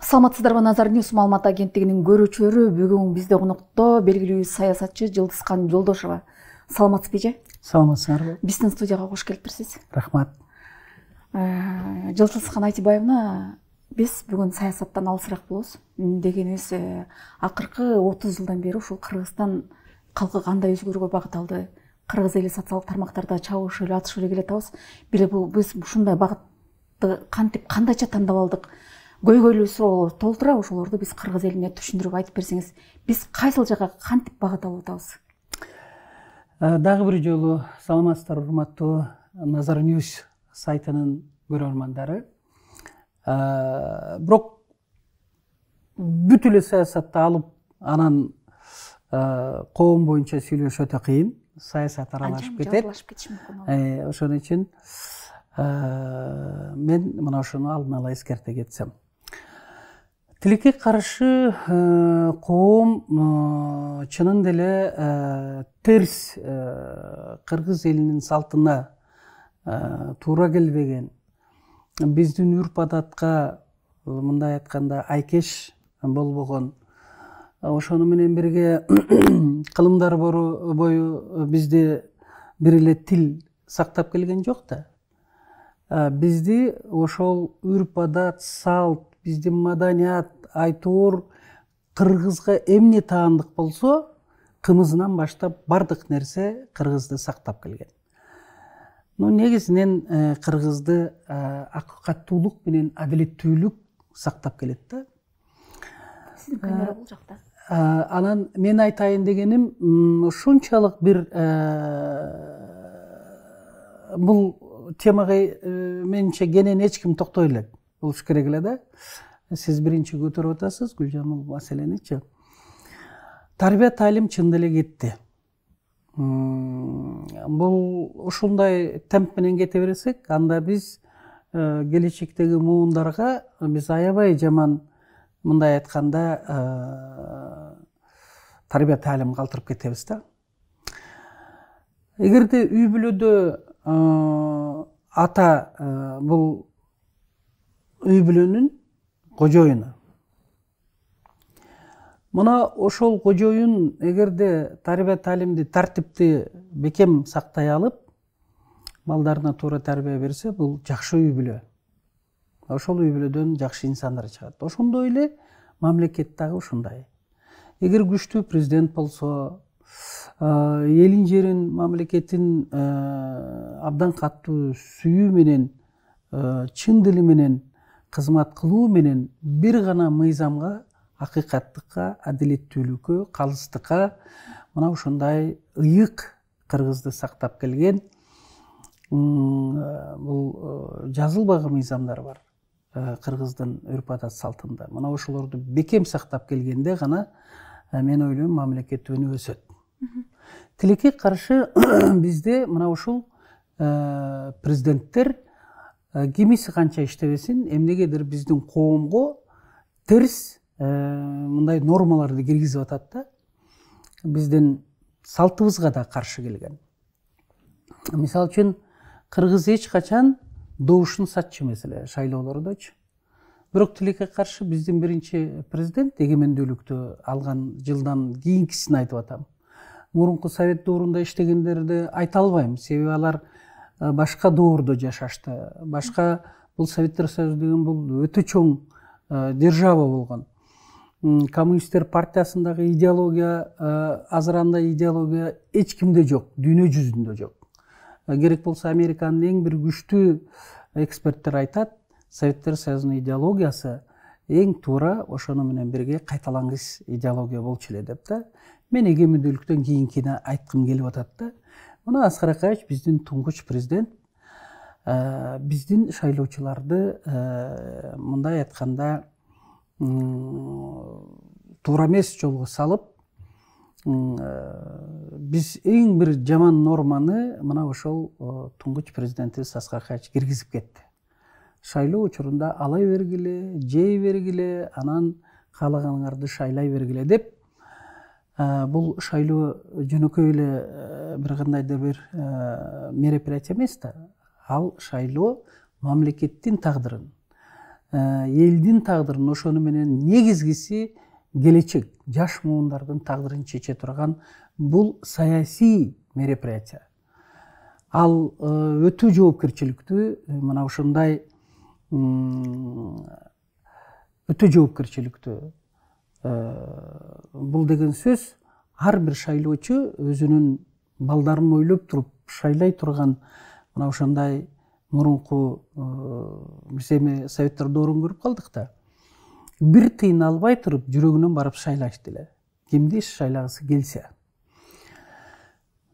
Саламатсыздарбы, Назар Ньюс маалымат агенттигинин көрүүчүлөрү, бүгүн бизде конокто белгилүү саясатчы Жылдызкан Жолдошова. Саламатсызбы же? Саламатсыздарбы. Биздин студияга кош келипсиз. Рахмат. Жылдызкан Айтибаевна, биз бүгүн саясаттан алысыраак болобуз. Дегенибиз, акыркы 30 жылдан бери ушул Кыргызстан калкы кандай өзгөрүүгө багыт алды? Кыргыз эли социалдык тармактарда чабыш эле, атыш эле келатабыз. Биз ушундай багытты кантип, кандайча тандап алдык? Көйгөйлүү суроо толтура, ошолорду биз кыргыз элине түшүндүрүп айтып берсеңиз, биз кайсыл жака кантип багыт алып атабыз? Дагы бир жолу саламатсыздар, урматтуу Назар Ньюс сайтынын көрөрмандары. Бирок бүт эле саясатты алып, анан коом боюнча сүйлөшүү өтө кыйын. Саясат аралашып кетет. Ошон үчүн мен мына ошону алдын ала эскерте кетсем. Тилекке каршы коом чынын деле терс кыргыз элинин салтына туура келбеген, биздин үрп адатка мындай айтканда айкеш болбогон, ошону менен бирге кылымдар бою бизде бир эле тил сактап келген жок да. Бизди ошол үрп адат, салт, биздин маданият, айтор кыргызга эмне таандык болсо, кымызынан баштап бардык нерсе кыргызды сактап келген. Негизинен кыргызды акыкаттуулук менен адилеттүүлүк сактап келет да. Сиздин камера бул жакта. Анан мен айтайын дегеним, ушунчалык бир бул темага менче кенен эч ким токтой элек болуш керек эле да. Сиз биринчи көтөрүп атасыз Гүлжан бул маселеничи. Тарбия талим чын деле кетти. Бул ушундай темп менен кете берсек, анда биз келечектеги муундарга биз аябай жаман, мындай айтканда, тарбия талим калтырып кетебиз да. Эгерде үй бүлөдө ата бул үй бүлөнүн кожоюну. Мына ошол кожоюн эгерде тарбия талимди, тартипти бекем сактай алып, балдарына туура тарбия берсе, бул жакшы үй бүлө. Ошол үй бүлөдөн жакшы инсандар чыгат. Ошондой эле мамлекет дагы ушундай. Эгер күчтүү президент болсо, элин жерин, мамлекетин абдан катуу сүйүү менен, чын дили менен кызмат кылуу менен бир гана мыйзамга, акыйкаттыкка, адилеттүүлүккө, калыстыкка, мына ушундай ыйык кыргызды сактап келген бул жазылбаган мыйзамдар бар кыргыздын үрп адат салтында. Мына ошолорду бекем сактап келгенде гана мен ойлойм мамлекет өнүп өсөт. Тилекке каршы бизде мына ушул президенттер кимиси канча иштебесин, эмнегедир биздин коомго терс мындай нормаларды киргизип атат да. Биздин салтыбызга да каршы келген. Мисалы үчүн кыргыз эч качан добушун сатчу эмес эле шайлоолордочу. Бирок тилекке каршы биздин биринчи президент эгемендүүлүктү алган жылдан кийинкисин айтып атам. Мурунку совет доорунда иштегендерди айта албайм, себеби алар башка доордо жашашты. Башка бул Советтер Союзу деген бул өтө чоң держава болгон. Коммунисттер партиясындагы идеология, азыранда идеология эч кимде жок, дүйнө жүзүндө жок. Керек болсо Американын эң бир күчтүү эксперттер айтат, Советтер Союзунун идеологиясы эң туура ошону менен бирге кайталангыс идеология болчу эле деп да. Мен эгемендүүлүктөн кийинкини айткым келип атат да. Мына Аскар Акаевич биздин туңгуч президент биздин шайлоочуларды мындай айтканда туура эмес жолго салып, биз эң бир жаман норманы мына ошол туңгуч президентибиз Аскар Акаевич киргизип кетти. Шайлоо учурунда алай бергиле, жей бергиле, анан каалаганыңарды шайлай бергиле деп, бул шайлоо жөнөкөй эле бир кандайдыр бир мероприятие эмес да. Ал шайлоо мамлекеттин тагдырын, элдин тагдырын, ошону менен негизгиси келечек жаш муундардын тагдырын чече турган бул саясий мероприятие. Ал өтө жоопкерчиликтүү, мына ушундай өтө жоопкерчиликтүү. Бул деген сөз ар бир шайлоочу өзүнүн балдарын ойлоп туруп шайлай турган мына ошондой мурунку биз эми советтарда орун көрүп калдык да. Бир тыйын албай туруп жүрөгүнөн барып шайлашты эле. Кимди шайлагысы келсе.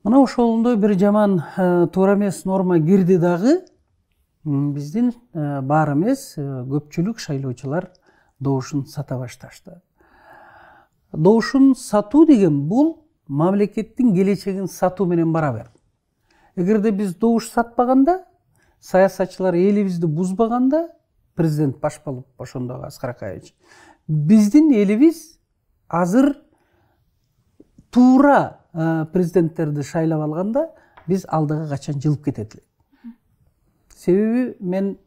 Мына ошондой бир жаман туура эмес норма кирди дагы. Биздин бар эмес көпчүлүк шайлоочулар добушун сата башташты. Добушун сатуу деген бул мамлекеттин келечегин сатуу менен барабар. Эгерде биз добуш сатпаганда, саясатчылар элибизди бузбаганда, президент баш болуп ошондогу Аскар Акаевич, биздин элибиз азыр туура президенттерди шайлап алганда биз алдыга качан жылып кетет элек. Себеби мен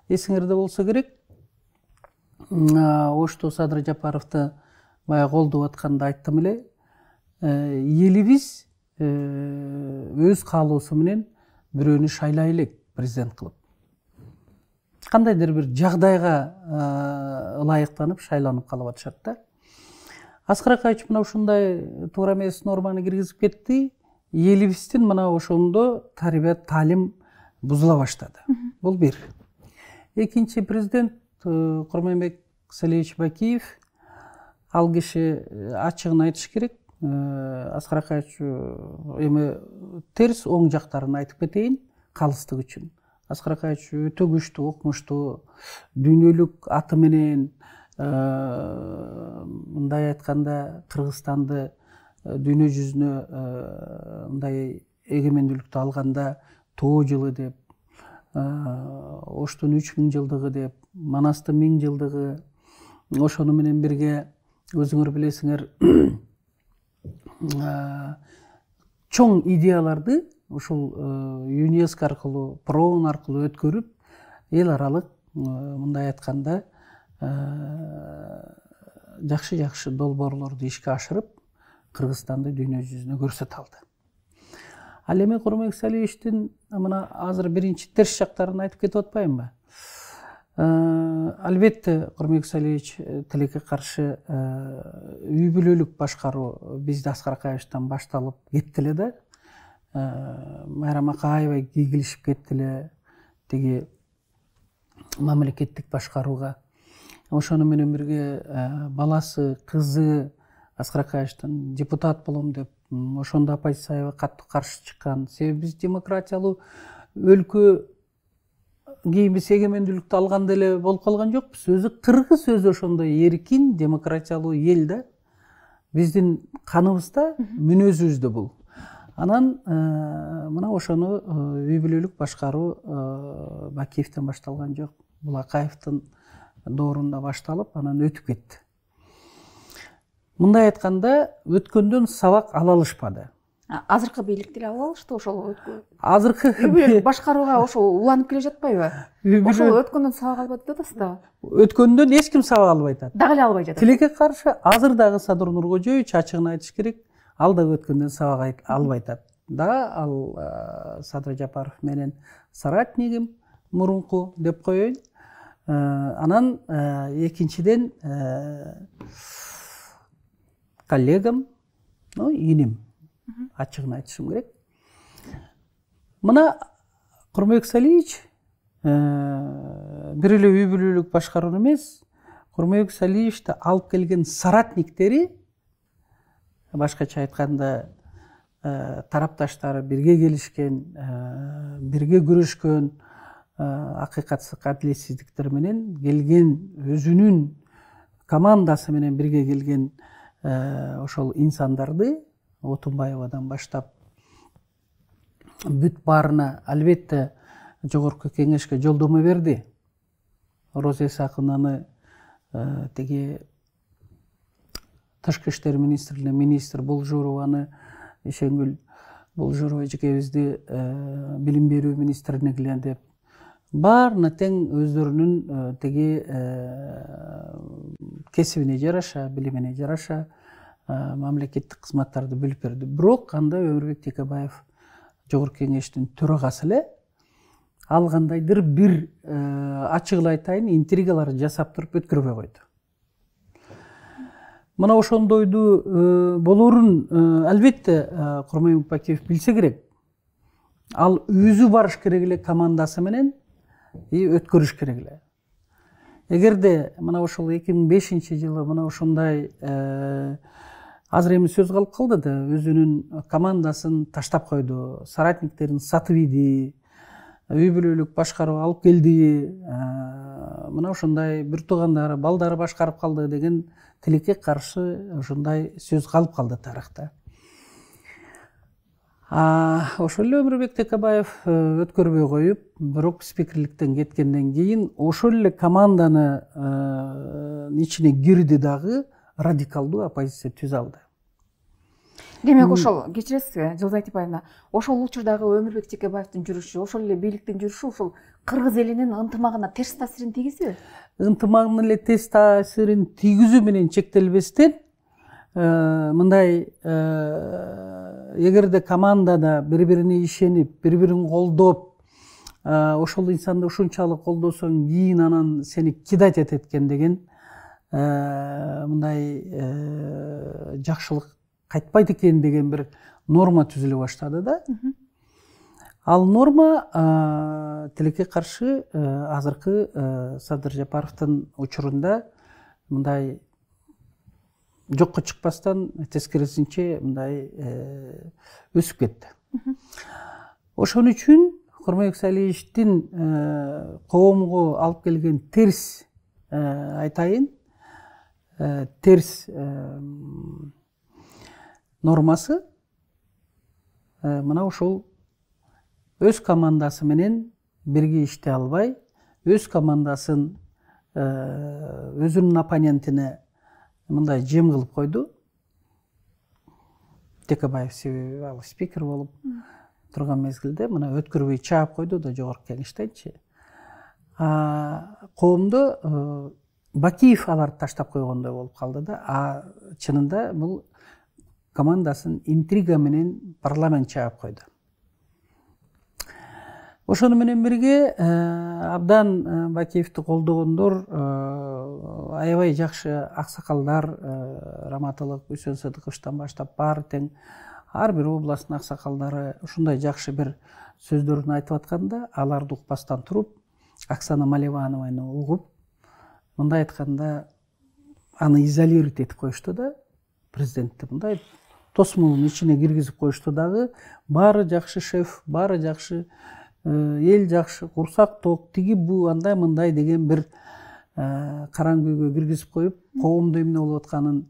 эсиңерде болсо керек, Ошто Садыр Жапаровду баягы колдоп атканда айттым эле, элибиз өз каалоосу менен бирөөнү шайлай элек президент кылып. Кандайдыр бир жагдайга ылайыктанып шайланып калып атышат да. Аскар Акаевич мына ушундай туура эмес норманы киргизип кетти. Элибиздин мына ошондо тарбият таалим бузула баштады. Бул бир. Экинчи президент Курманбек Салиевич Бакиев, ал киши ачыгын айтыш керек. Аскар Акаевич эми терс оң жактарын айтып кетейин калыстык үчүн. Аскар Акаевич өтө күчтүү, окумуштуу, дүйнөлүк аты менен, мындай айтканда Кыргызстанды дүйнө жүзүнө мындай эгемендүүлүктү алганда тоо жылы деп, Оштун 3000 жылдыгы деп, Манастын 1000 жылдыгы, ошону менен бирге өзүңөр билесиңер чоң идеяларды ушул ЮНЕСКО аркылуу, ПРООН аркылуу өткөрүп, эл аралык мындай айтканда жакшы долбоорлорду ишке ашырып, Кыргызстанды дүйнө жүзүнө көрсөтө алды. Ал эми Курманбек Салиевичтин мына азыр биринчи терс жактарын айтып кетип атпаймынбы? Албетте Курманбек Салиевич тилекке каршы үй бүлөлүк башкаруу бизде Аскар Акаевичтен башталып кетти эле да. Майрам Акаева кийгилишип кетти эле тиги мамлекеттик башкарууга. Ошону менен бирге баласы, кызы Аскар Акаевичтен депутат болом деп, ошондо оппозицияга катуу каршы чыккан. Себеби биз демократиялуу өлкө кийинбиз эгемендүүлүктү алганда эле болуп калган жокпуз. Өзү кыргыз өзү ошондой эркин, демократиялуу эл да. Биздин каныбызда, мүнөзүбүздө бул. Анан мына ошону үй бүлөлүк башкаруу Бакиевден башталган жок. Бул Акаевдин доорунда башталып, анан өтүп кетти. Мындай айтканда, өткөндөн сабак ала алышпады. Азыркы бийлик деле ала алышты ошол Азыркы башкарууга ошол уланып келе жатпайбы? Ошол өткөндөн сабак албады деп атасыз да. Өткөндөн эч ким сабак албай атат. Дагы эле албай жатат. Тилекке каршы азыр дагы Садыр Нуркожоевич ачыгын айтыш керек, ал дагы өткөндөн сабак албай атат. Да, ал Садыр Жапаров менен соратнигим мурунку деп коеюн. Анан экинчиден коллегам, иним, ачыгын айтышым керек. Мына Курманбек Салиевич бир эле үй бүлөлүк башкаруу эмес, Курманбек Салиевичти алып келген соратниктери, башкача айтканда тарапташтары бирге келишкен, бирге күрөшкөн, акыйкатсыздык, адилетсиздиктер менен келген, өзүнүн командасы менен бирге келген ошол инсандарды Отунбаевадан баштап бүт баарына албетте жогорку кеңешке жолдомо берди. Роза Исаковнаны тиги Тышкы иштер министрлигине министр Болжурованы, Ишенгүл Болжурова эжекебизди билим берүү министрине деп, баарына тең өздөрүнүн тиги кесибине жараша, билимине жараша мамлекеттик кызматтарды бөлүп берди. Бирок анда Өмүрбек Текебаев Жогорку Кеңештин төрагасы эле ал кандайдыр бир ачык эле айтайын, интригалар жасап туруп өткөрбөй койду. Мына ошондойду болоорун албетте Курманбек Бакиев билсе керек. Ал өзү барыш керек эле командасы менен өткөрүш керек эле. Эгерде мына ошол 2005-жылы мына ошондой азыр эми сөз калып калды да, өзүнүн командасын таштап койду, соратниктерин сатып иди, үй бүлөлүк башкаруу алып келди, мына ошондой бир туугандары, балдары башкарып калды деген тилекке каршы ошондой сөз калып калды тарыхта. Ошол эле Өмүрбек Текебаев өткөрбөй коюп, бирок спикерликтен кеткенден кийин ошол эле команданы ичине кирди дагы радикалдуу оппозиция түзө алды. Демек ошол, кечиресиз, Жылдыз Айтбаевна, ошол учурдагы Өмүрбек Текебаевдин жүрүшү, ошол эле бийликтин жүрүшү ошол кыргыз элинин ынтымагына терс таасирин тийгизби? Ынтымагына эле терс таасирин тийгизүү менен чектелбестен, мындай эгерде командада бири-бирине ишенип, бири-бирин колдоп, ошол инсанды ушунчалык колдосоң, кийин анан сени кидать экен деген мындай жакшылык кайтпайт экен деген бир норма түзүлө баштады да. Ал норма тилекке каршы азыркы Садыр Жапаровдун учурунда мындай жокко чыкпастан тескерисинче мындай өсүп кетти. Ошон үчүн Курманбек Салиевичтин коомго алып келген терс айтайын, терс нормасы мына ушул өз командасы менен бирге иштей албай, өз командасын өзүнүн оппонентине мындай жем кылып койду. Текебаев себеби ал спикер болуп турган мезгилде мына өткөрбөй чаап койду да Жогорку Кеңештенчи. Коомдо Бакиев аларды таштап койгондой болуп калды да, чынында бул командасын интрига менен парламент чаап койду. Ошону менен бирге абдан Бакиевди колдогондор аябай жакшы аксакалдар, Раматылык, Үсөн Сыдыковичтан баштап баары тең ар бир областтын аксакалдары ушундай жакшы бир сөздөрүн айтып атканда, аларды укпастан туруп, Оксана Маливанованы угуп, мындай айтканда аны изолировать этип коюшту да, президентти мындай тосмонун ичине киргизип коюшту дагы, баары жакшы шеф, баары жакшы, эл жакшы, курсак ток, тиги бу андай мындай деген бир караңгүйгө киргизип коюп, коомдо эмне болуп атканын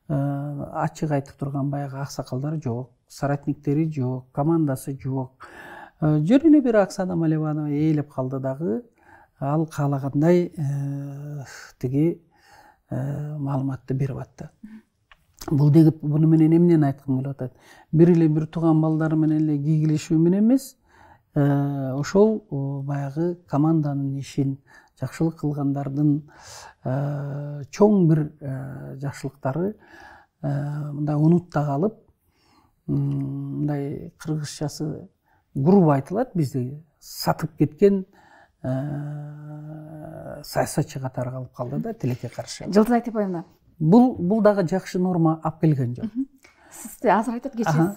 ачык айтып турган баягы аксакалдары жок, соратниктери жок, командасы жок. Жөн эле бир Оксана Маливанова ээлеп калды дагы, ал каалагандай тиги маалыматты берип атты. Бул деген буну менен эмнени айткым келип атат? Бир эле бир тууган балдары менен эле кийгилешүү менен эмес, ошол баягы команданын ишин, жакшылык кылгандардын чоң бир жакшылыктары мындай унутта калып, мындай кыргызчасы грубо айтылат, бизде сатып кеткен саясатчы катары калып калды да, тилекке каршы. Жылдыз Айтбаевна, Бул дагы жакшы норма алып келген жок. Сиз азыр айтып кетсиңиз,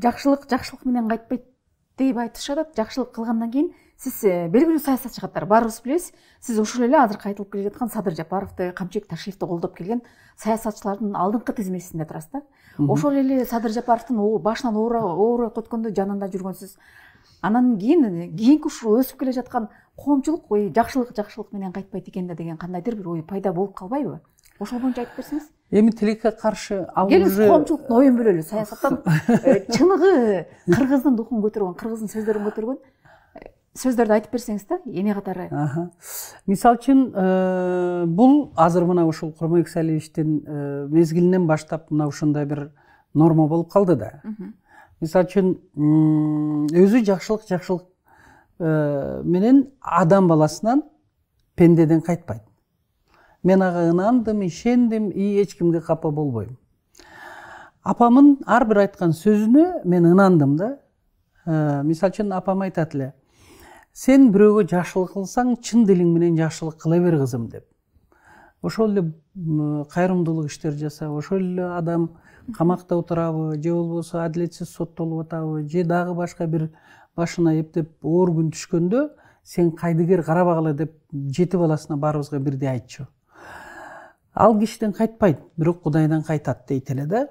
жакшылык менен кайтпайт деп айтышат. Жакшылык кылгандан кийин сиз белгилүү саясатчы катары баарыбыз билебиз. Сиз ушул эле азыр айтылып келе жаткан Садыр Жапаровду, Камчек Ташиевди колдоп келген саясатчылардын алдыңкы тизмесинде турасыз да. Ошол эле Садыр Жапаровдун башынан ооруп өткөндө жанында жүргөнсүз. Анан кийинки ушул өсүп келе жаткан коомчулук жакшылык менен кайтпайт экен да деген кандайдыр бир ой пайда болуп калбайбы? Ошол боюнча айтып берсеңиз. Эми тилекке каршы ал келиңиз коомчулуктун оюн бөлөлү. Саясаттан чыныгы кыргыздын духун көтөргөн, кыргыздын сөздөрүн көтөргөн сөздөрдү айтып берсеңиз да, эне катары. Мисалы үчүн, бул азыр мына ушул Курманбек Салиевичтин мезгилинен баштап мына ушундай бир норма болуп калды да. Мисалы үчүн, өзү жакшылык менен адам баласынан пендеден кайтпайт. Мен ага ынандым, ишендим, эч кимге капа болбойм. Апамын ар бир айткан сөзүнө мен ынандым да. Мисалы үчүн апам айтат эле: "Сен бирөөгө жакшылык кылсаң, чын дилиң менен жакшылык кыла бер кызым" деп. Ошол эле кайрымдуулук иштер жаса, ошол эле адам камакта отурабы, же болбосо адилетсиз соттолуп атабы, же дагы башка бир башына эптеп оор күн түшкөндө сен кайдыгер карабагыла деп жети баласына баарыбызга бирдей айтчу. Ал кишиден кайтпайт, бирок Кудайдан кайтат дейт эле да.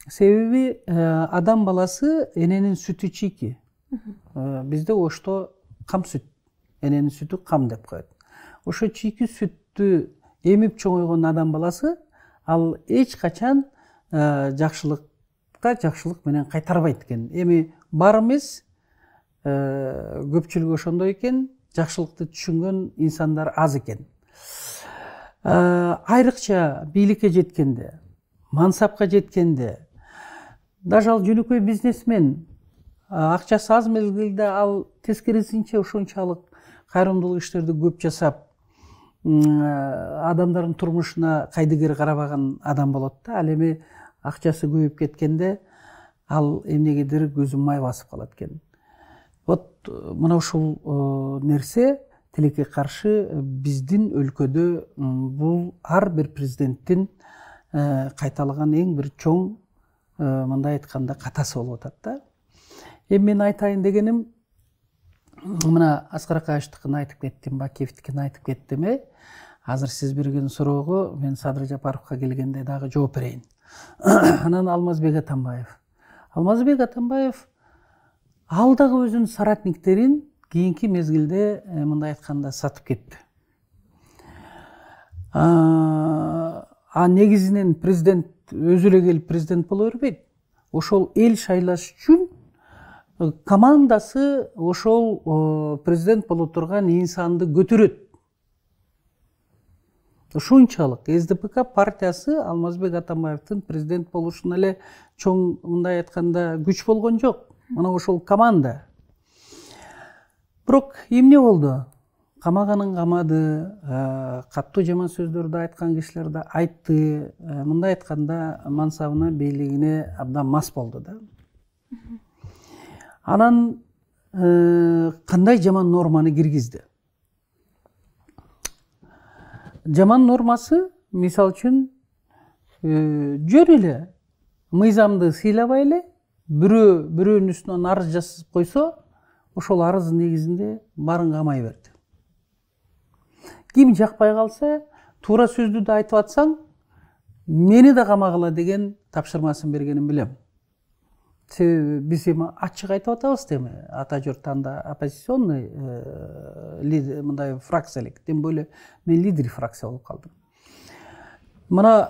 Себеби адам баласы эненин сүтү чийки. Бизде ошто кам сүт, эненин сүтү кам деп коет. Ошо чийки сүттү эмип чоңойгон адам баласы ал эч качан жакшылыкка жакшылык менен кайтарбайт экен. Эми бар эмес, көпчүлүк ошондой экен, жакшылыкты түшүнгөн инсандар аз экен. Айрыкча бийликке жеткенде, мансапка жеткенде, даже ал жөнөкөй бизнесмен, акчасы аз мезгилде ал тескерисинче ошончалык кайрымдуулук иштерди көп жасап, адамдардын турмушуна кайдыгер карабаган адам болот да. Ал эми акчасы көбөйүп кеткенде ал эмнегедир көзүн май басып калат экен. Вот мына ушул нерсе тилекке каршы биздин өлкөдө бул ар бир президенттин кайталаган эң бир чоң, мындай айтканда, катасы болуп атат да. Эми мен айтайын дегеним, мына Аскар Акаевичтикин айтып кеттим, Бакиевдикин айтып кеттим. Азыр сиз берген суроого мен Садыр Жапаровго келгенде дагы жооп берейин. Анан Алмазбек Атамбаев. Алмазбек Атамбаев ал дагы өзүнүн соратниктерин кийинки мезгилде мындай айтканда сатып кетти. Негизинен президент өзү эле келип президент боло бербейт. Ошол эл шайлаш үчүн командасы ошол президент боло турган инсанды көтөрөт. Ушунчалык СДПК партиясы Алмазбек Атамбаевдин президент болушуна эле чоң, мындай айтканда, күч болгон жок. Мына ошол команда. Бирок эмне болду? Камаганын камады, каттуу жаман сөздөрдү айткан кишилер да айтты. Мындай айтканда мансабына, бийлигине абдан мас болду да. Анан кандай жаман норманы киргизди? Жаман нормасы, мисалы үчүн, жөн эле мыйзамды сыйлабай эле бирөөнүн үстүнөн арыз жазып койсо, ошол арыздын негизинде баарын камай берди. Ким жакпай калса, туура сөздү да айтып атсаң, мени да камагыла деген тапшырмасын бергенин билем. Себеби биз эми ачык айтып атабыз эми, ата журт анда оппозиционный мындай фракция элек, тем более мен лидер фракция болуп калдым. Мына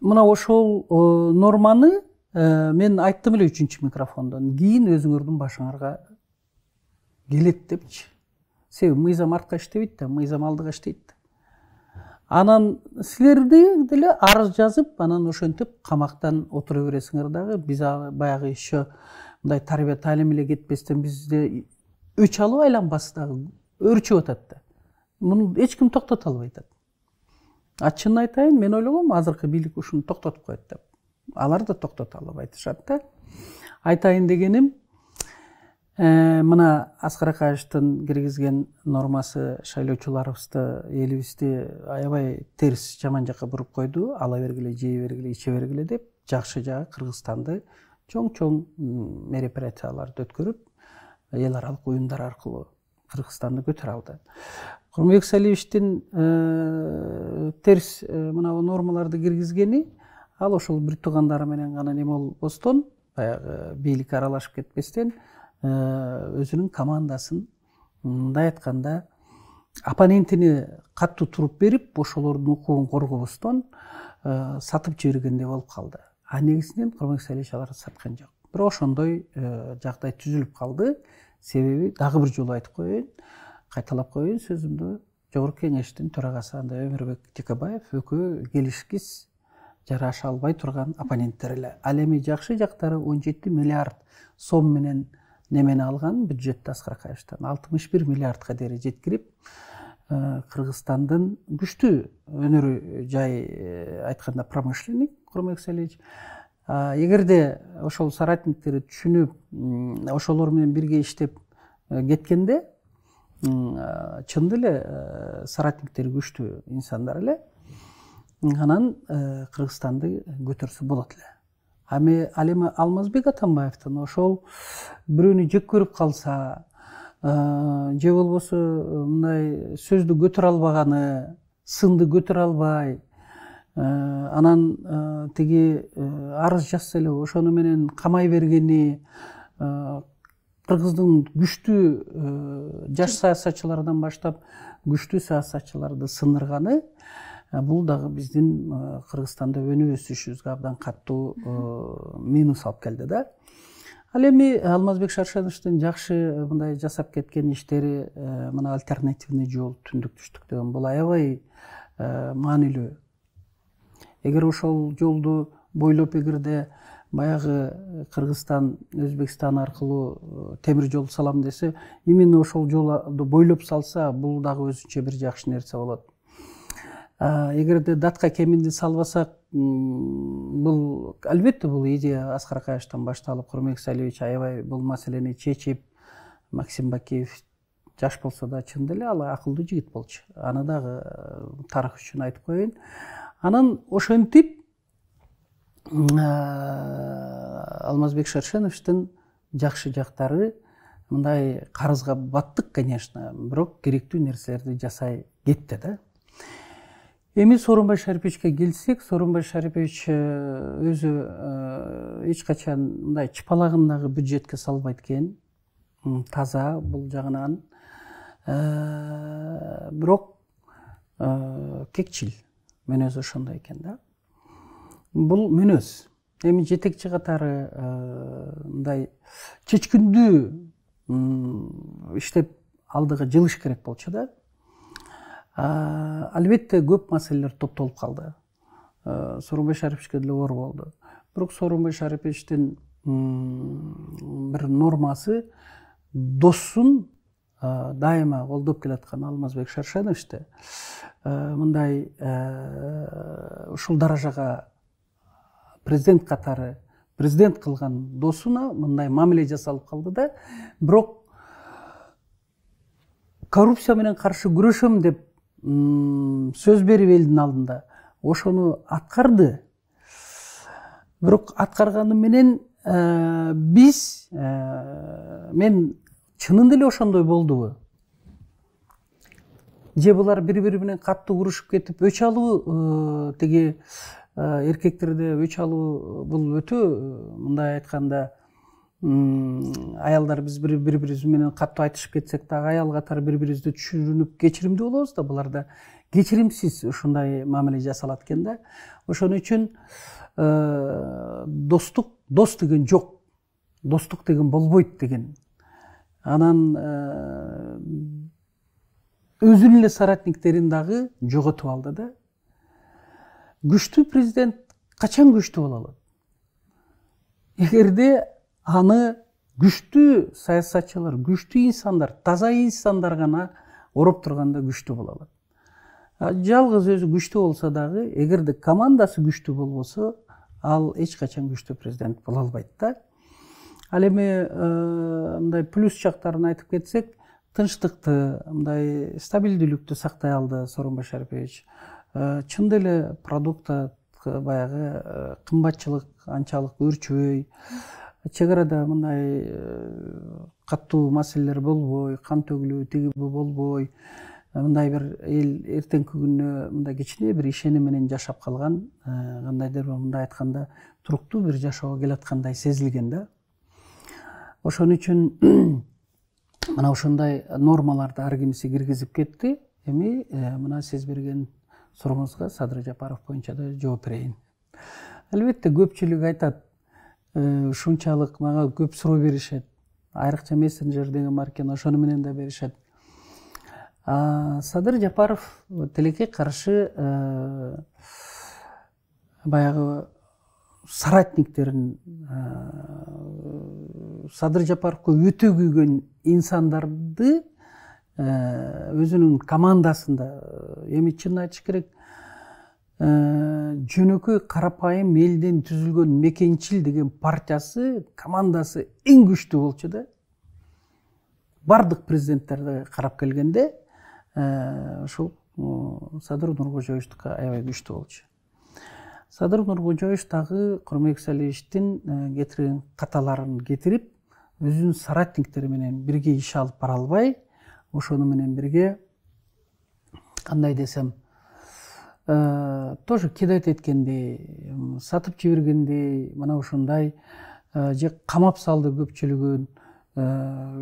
ошол норманы мен айттым эле 3-чү микрофондон, кийин өзүңөрдүн башыңарга келет депчи. Себеби мыйзам артка иштебейт да, мыйзам алдыга иштейт. Анан силерди деле арыз жазып, анан ошентип камактан отура бересиңер дагы. Биз баягы еще мындай тарбия таалим эле кетпестен бизде өч алып айланбасы дагы өрчүп атат да. Муну эч ким токтото албай атат. Ачыгын айтайын, мен ойлогом азыркы бийлик ушуну токтотуп коет деп. Алар да токтото албай атышат да. Айтайын дегеним, мына Аскар Акаевичтин киргизген нормасы шайлоочуларыбызды, элибизди аябай терс жаман жакка буруп койду. Ала бергиле, жей бергиле, иче бергиле деп, жакшы жагы Кыргызстанды чоң мероприятияларды өткөрүп, эл аралык уюмдар аркылуу Кыргызстанды көтөрө алды. Курманбек Салиевичтин терс мына нормаларды киргизгени, ал ошол бир туугандары менен гана неме болбостон, баягы бийликке аралашып кетпестен, өзүнүн командасын, мындай айтканда, оппонентине каттуу туруп берип, ошолордун укугун коргобостон сатып жибергендей болуп калды. Негизинен Курманбек Салиевич аларды саткан жок. Бирок ошондой жагдай түзүлүп калды. Себеби дагы бир жолу айтып коеюн, кайталап коеюн сөзүмдү. Жогорку кеңештин төрагасы Өмүрбек Текебаев экөө келишкис жараша албай турган оппоненттер эле. Ал эми жакшы жактары 17 миллиард сом менен немени алган бюджетти Аскар Акаевичтен 61 миллиардка дейин жеткирип, Кыргызстандын күчтүү өнөрү жай айтканда промышленник, Курмек Салиевич. Эгерде ошол соратниктери түшүнүп, ошолор менен бирге иштеп кеткенде, чындап эле соратниктери күчтүү инсандар эле, анан Кыргызстанды көтөрсө болот эле. Ал эми Алмазбек Атамбаевдин ошол бирөөнү жек көрүп калса, же болбосо мындай сөздү көтөрө албаганы, сынды көтөрө албай, анан тиги арыз жазса эле ошону менен камай бергени, Кыргыздын күчтүү жаш саясатчылардан баштап күчтүү саясатчыларды сындырганы, бул дагы биздин Кыргызстанда өнүп өсүшүбүзгө абдан катуу минус алып келди да. Ал эми Алмазбек Шаршеновичтин жакшы мындай жасап кеткен иштери, мына альтернативный жол, түндүк түштүк деген бул аябай маанилүү. Эгер ошол жолду бойлоп, эгерде баягы Кыргызстан, Өзбекстан аркылуу темир жол салам десе, именно ошол жолду бойлоп салса, бул дагы өзүнчө бир жакшы нерсе болот. Эгерде датка кеминди салбасак, бул албетте бул идея Аскар Акаевичтен башталып, Курмек Салиевич аябай бул маселени чечип, Максим Бакиев жаш болсо да чын деле ал акылдуу жигит болчу. Аны дагы тарых үчүн айтып коеюн. Анан ошентип Алмазбек Шаршеновичтин жакшы жактары мындай карызга баттык, конечно, бирок керектүү нерселерди жасай кетти да. Эми Сооронбай Шариповичке келсек, Сооронбай Шарипович өзү эч качан мындай чыпалагын дагы бюджетке салбайт экен, таза бул жагынан. Бирок кекчил мөнөзү ошондой экен да. Бул мөнөз. Эми жетекчи катары мындай чечкиндүү иштеп алдыга жылыш керек болчу да. Албетте көп маселелер топтолуп калды. Сооронбай Шариповичке деле оор болду. Бирок Сооронбай Шариповичтин бир нормасы досун дайыма колдоп келаткан Алмазбек Шаршеновичти мындай ушул даражага президент катары президент кылган досуна мындай мамиле жасалып калды да. Бирок коррупция менен каршы күрөшөм деп сөз берип элдин алдында ошону аткарды. Бирок аткарганы менен мен чынында эле ошондой болдубу? Же булар бири-бири менен катуу урушуп кетип, өч алуу, тиги эркектерде өч алуу бул өтө мындай айтканда аялдар биз бири-бирибиз менен катуу айтышып кетсек дагы аял катары бири-бирибизди түшүнүп кечиримдүү болобуз да, буларда кечиримсиз ушундай мамиле жасалат экен да. Ошон үчүн дос деген жок, достук деген болбойт деген. Анан өзүнүн эле соратниктерин дагы жоготуп алды да. Күчтүү президент качан күчтүү боло алат? Эгерде аны күчтүү саясатчылар, күчтүү инсандар, таза инсандар гана ороп турганда күчтүү боло алат. Жалгыз өзү күчтүү болсо дагы, эгерде командасы күчтүү болбосо, ал эч качан күчтүү президент боло албайт да. Ал эми мындай плюс жактарын айтып кетсек, тынчтыкты, мындай стабилдүүлүктү сактай алды Сооронбай Шарипович. Чын деле продукта баягы кымбатчылык анчалык өрчүбөй, чек арада мындай катуу маселелер болбой, кан төгүлүү тиги болбой, мындай бир эл эртеңки күнүнө мындай кичине бир ишеним менен жашап калган, кандайдыр мындай айтканда туруктуу бир жашоого келаткандай сезилген да. Ошон үчүн мына ошондой нормаларды ар кимиси киргизип кетти. Эми мына сиз берген сурооңузга Садыр Жапаров боюнча да жооп берейин. Албетте көпчүлүк айтат, ушунчалык мага көп суроо беришет. Айрыкча мессенджер деген бар экен, ошону менен да беришет. Садыр Жапаров тилекке каршы баягы соратниктерин Садыр Жапаровго өтө күйгөн инсандарды өзүнүн командасында, эми чынын айтыш керек, жөнөкөй карапайым элден түзүлгөн Мекенчил деген партиясы, командасы эң күчтүү болчу да. Бардык президенттерди карап келгенде ушул Садыр Нуркожоевичтики аябай күчтүү болчу. Садыр Нуркожоевич дагы Курманбек Салиевичтин кетирген каталарын кетирип, өзүнүн соратниктери менен бирге иш алып бара албай, ошону менен бирге кандай десем, тоже кидайт эткендей, сатып жибергендей, мына ушундай же камап салды көпчүлүгүн,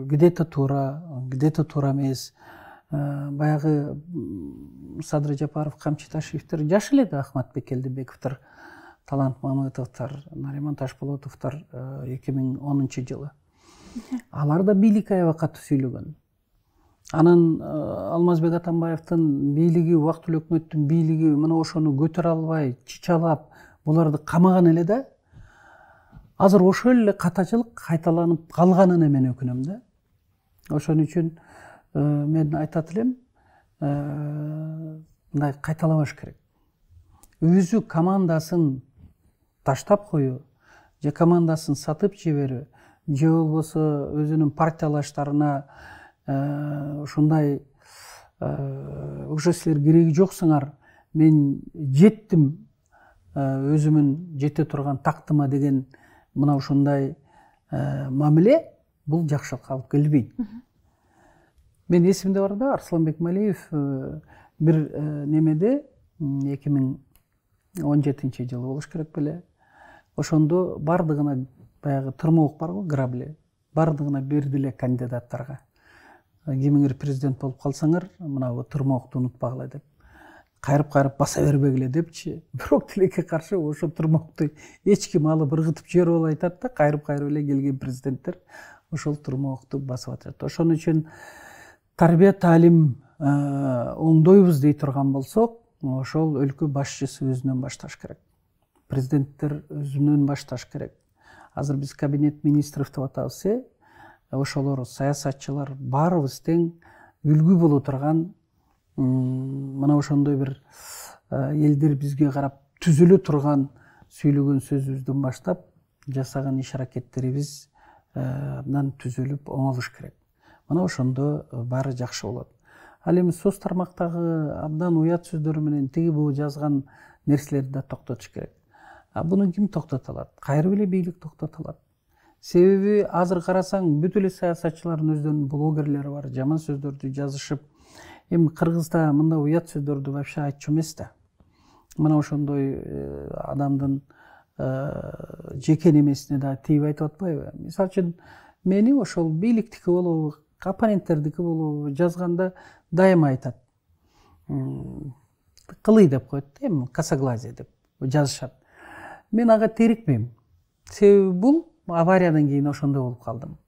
где-то туура эмес. Баягы Садыр Жапаров, Камчы Ташиевтер жаш эле да, Ахматбек Элдибековдор, Талант Мамытовдор, Нариман Ташполотовдор 2010-жылы. Алар да бийлик аябай катуу сүйлөгөн. Анан Алмазбек Атамбаевдин бийлиги, убактылуу өкмөттүн бийлиги мына ошону көтөрө албай, чычалап, буларды камаган эле да. Азыр ошол эле катачылык кайталанып калганына мен өкүнөм да. Ошон үчүн мен айтат элем, мындай кайталабаш керек. Өзү командасын таштап коюу, же командасын сатып жиберүү, же болбосо өзүнүн партиялаштарына ушундай уже силер кереги жоксуңар, мен жеттим, өзүмүн жете турган тактыма деген мына ушундай мамиле, бул жакшылыкка алып келбейт. Мен эсимде бар да, Арсланбек Малиев бир немеде 2017-жылы болуш керек беле. Ошондо бардыгына баягы тырмоок бар го, грабли, бардыгына бердиле кандидаттарга. Кимиңер президент болуп калсаңар, мына бу тырмоокты унутпагыла деп. Кайрып баса бербегиле депчи. Бирок тилекке каршы ошо тырмоокты эч ким алып ыргытып жиберип алып айтат да, кайрып эле келген президенттер ошол тырмоокты басып атат. Ошон үчүн тарбия таалим оңдойбуз дей турган болсок, ошол өлкө башчысы өзүнөн башташ керек. Президенттер өзүнөн башташ керек. Азыр биз кабинет министров деп атабыз, ошолор саясатчылар баарыбыз тең үлгү боло турган, мына ошондой бир элдер бизге карап түзүлө турган сүйлөгөн сөзүбүздөн баштап жасаган иш аракеттерибиз абдан түзүлүп оңолуш керек. Мына ошондо баары жакшы болот. Ал эми соц тармактагы абдан уят сөздөр менен тиги бул жазган нерселерди да токтотуш керек. Буну ким токтото алат? Кайры эле бийлик токтото алат. Себеби азыр карасаң бүт эле саясатчылардын өздөрүнүн блогерлери бар, жаман сөздөрдү жазышып, эми Кыргызда мындай уят сөздөрдү вообще айтчу эмес да. Мына ошондой адамдын жеке немесине да тийип айтып атпайбы? Мисалы үчүн мени ошол бийликтики болобу, оппоненттердики болобу жазганда дайыма айтат. Кылый деп коет, эми косоглазие деп жазышат. Мен ага терикпейм. Себеби бул авариядан кийин ошондой болуп калдым.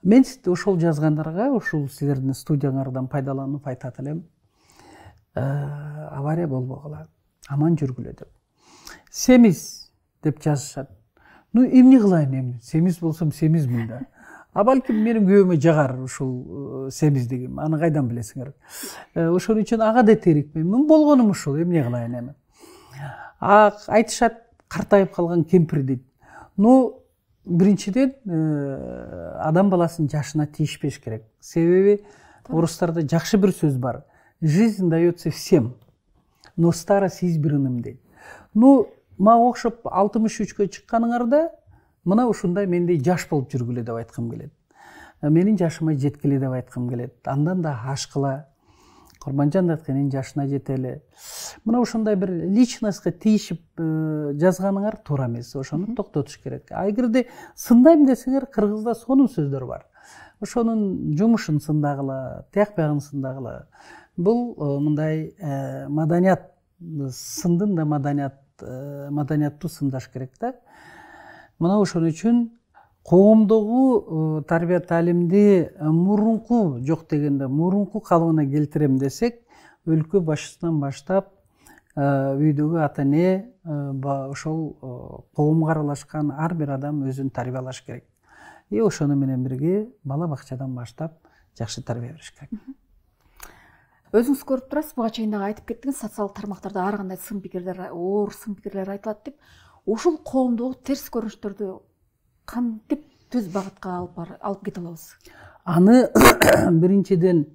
Мен ошол жазгандарга, ошол силердин студияңардан пайдаланып айтат элем, авария болбогула, аман жүргүлө деп. Семиз деп жазышат. Ну эмне кылайын эми? Семиз болсом семизмин да. А балким менин күйөөмө жагар ушул семиздигим. Аны кайдан билесиңер? Ошон үчүн ага да терикпейм. Мен болгонум ушул, эмне кылайын эми? Айтышат, картайып калган кемпир дейт. Ну, биринчиден адам баласынын жашына тийишпеш керек. Себеби орустарда жакшы бир сөз бар. Жизнь дается всем, но старость избранным дейт. Ну, мага окшоп 63-кө чыкканыңарда мына ушундай мендей жаш болуп жүргүлө деп айткым келет. Менин жашыма жеткиле деп айткым келет. Андан да ашкыла. Курманжан да айткан жашына жетели. Мына ушундай бир личностька тийишип жазганыңар туура эмес. Ошону токтотуш керек. Эгерде сындайм десеңер, Кыргызда сонун сөздөр бар. Ошонун жумушун сындагыла, тияк биягын сындагыла. Бул мындай маданият, сындын да маданияттуу сындаш керек да. Мына ошон үчүн коомдогу тарбия таалимди мурунку жок дегенде мурунку калыбына келтирем десек, өлкө башчысынан баштап үйдөгү ата эне ошол коомго аралашкан ар бир адам өзүн тарбиялаш керек. ошону менен бирге бала бакчадан баштап жакшы тарбия бериш керек. Өзүңүз көрүп турасыз, буга чейин дагы айтып кеттиңиз, социалдык тармактарда ар кандай сын пикирлер, оор сын пикирлер айтылат деп. Ушул коомдогу терс көрүнүштөрдү кантип түз багытка алып кете алабыз? Аны биринчиден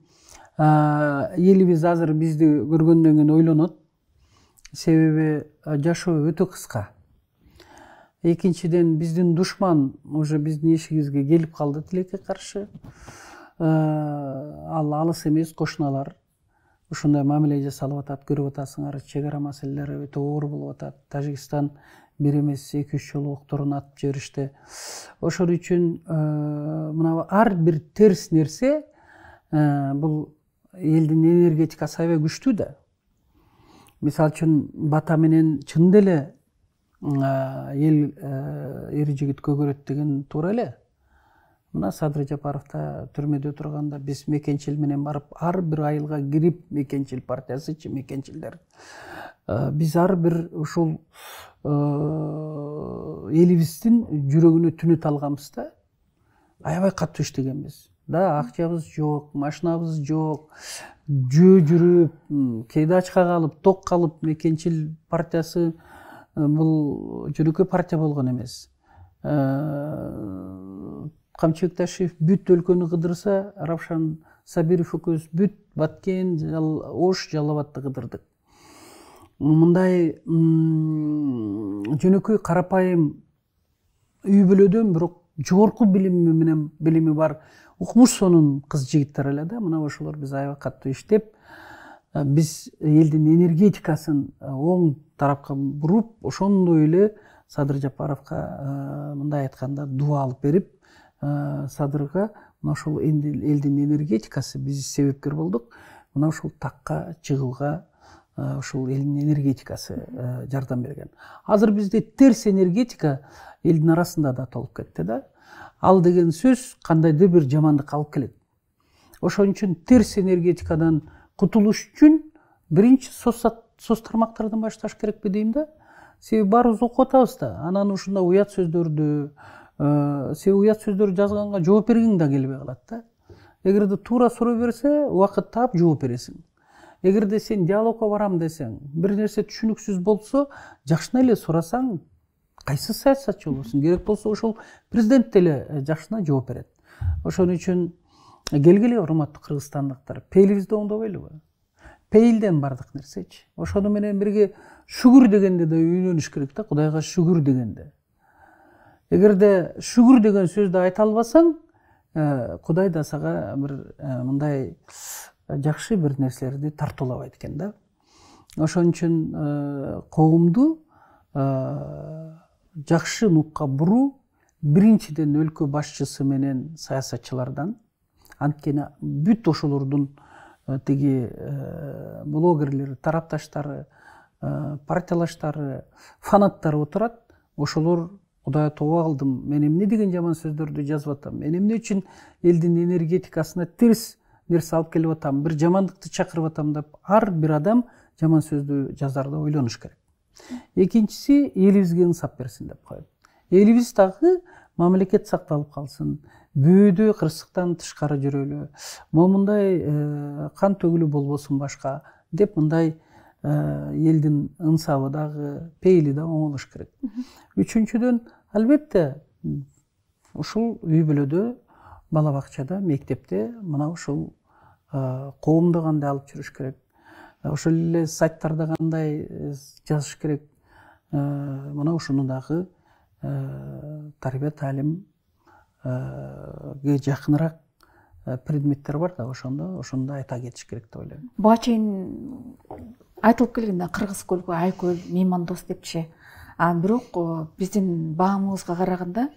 элибиз азыр бизди көргөндөн кийин ойлонот. Себеби жашоо өтө кыска. Экинчиден биздин душман уже биздин эшигибизге келип калды тилекке каршы. Ал алыс эмес кошуналар. Ушундай мамиле жасалып атат, көрүп атасыңар, чек ара маселелери өтө оор болуп атат. Тажикстан бир эмес 2-3 жолу окторун атып жиберишти. Ошол үчүн мына ар бир терс нерсе бул элдин энергетикасы аябай күчтүү да. Мисалы үчүн бата менен чын деле эл эри жигит көгөрөт деген туура эле. Мына Садыр Жапаровда түрмөдө турганда биз мекенчил менен барып, ар бир айылга кирип, мекенчил партиясычы, мекенчилдер. Биз ар бир ушул элибиздин жүрөгүнө түнөт алганбыз да. Аябай катуу иштегенбиз. Да, акчабыз жок, машинабыз жок. Жөө жүрүп, кээде ачка калып, ток калып, мекенчил партиясы бул жөнөкөй партия болгон эмес. Камчыбек Ташиев бүт өлкөнү кыдырса, Равшан Сабиров экөөбүз бүт Баткен, Ош, Жалал Абадты кыдырдык. Мындай жөнөкөй карапайым үй бүлөдөн бирок жогорку билими бар укмуш сонун кыз жигиттер эле да. Мына ошолор биз аябай катуу иштеп, биз элдин энергетикасын оң тарапка буруп, ошондой эле Садыр Жапаровго мындай айтканда дуа алып берип, Садырга мына ошол элдин энергетикасы биз себепкер болдук. Мына ошол такка чыгууга ошол элдин энергетикасы жардам берген. Азыр бизде терс энергетика элдин арасында да толуп кетти да. Ал деген сөз кандайдыр бир жамандыкка алып келет. Ошон үчүн терс энергетикадан кутулуш үчүн биринчи соц тармактардан башташ керекпи дейм да. Себеби баарыбыз окуп атабыз да. Анан ушундай уят сөздөрдү, себеби уят сөздөрдү жазганга жооп бергиң да келбей калат да. Эгерде туура суроо берсе, убакыт таап жооп бересиң. Эгерде сен диалогко барам десең, бир нерсе түшүнүксүз болсо, жакшына эле сурасаң, кайсы саясатчы болосуң, керек болсо ошол президент деле жакшына жооп берет. Ошон үчүн келгиле, урматтуу кыргызстандыктар, пейилибизди оңдобойлубу? Пейилден бардык нерсечи. Ошону менен бирге шүгүр дегенде да үйрөнүш керек да, Кудайга шүгүр дегенде. Эгерде шүгүр деген сөздү айта албасаң, Кудай да сага бир мындай жакшы бир нерселерди тартуулабайт экен да. Ошон үчүн коомду жакшы нукка буруу биринчиден өлкө башчысы менен саясатчылардан, анткени бүт ошолордун тиги блогерлери, тарапташтары, партиялаштары, фанаттары отурат. Ошолор Кудай тобо кылдым, мен эмне деген жаман сөздөрдү жазып атам, мен эмне үчүн элдин энергетикасына терс нерсе алып келип атам, бир жамандыкты чакырып атам деп, ар бир адам жаман сөздү жазарда ойлонуш керек. Экинчиси, элибизге инсап берсин деп коет. Элибиз дагы мамлекет сакталып калсын, бөөдө кырсыктан тышкары жүрөлү, момундай кан төгүлүү болбосун башка деп, мындай элдин инсабы дагы, пейили да оңолуш керек. Үчүнчүдөн, албетте, ушул үй бүлөдө, бала бакчада, мектепте мына ушул коомду кандай алып жүрүш керек, ошол эле сайттарда кандай жазыш керек, мына ушуну дагы тарбия таалимге жакыныраак предметтер бар да, ошондо айта кетиш керек деп ойлойм. Буга чейин айтылып келген да, Кыргыз көлгө Айкөл, меймандос депчи. Бирок биздин баамыбызга караганда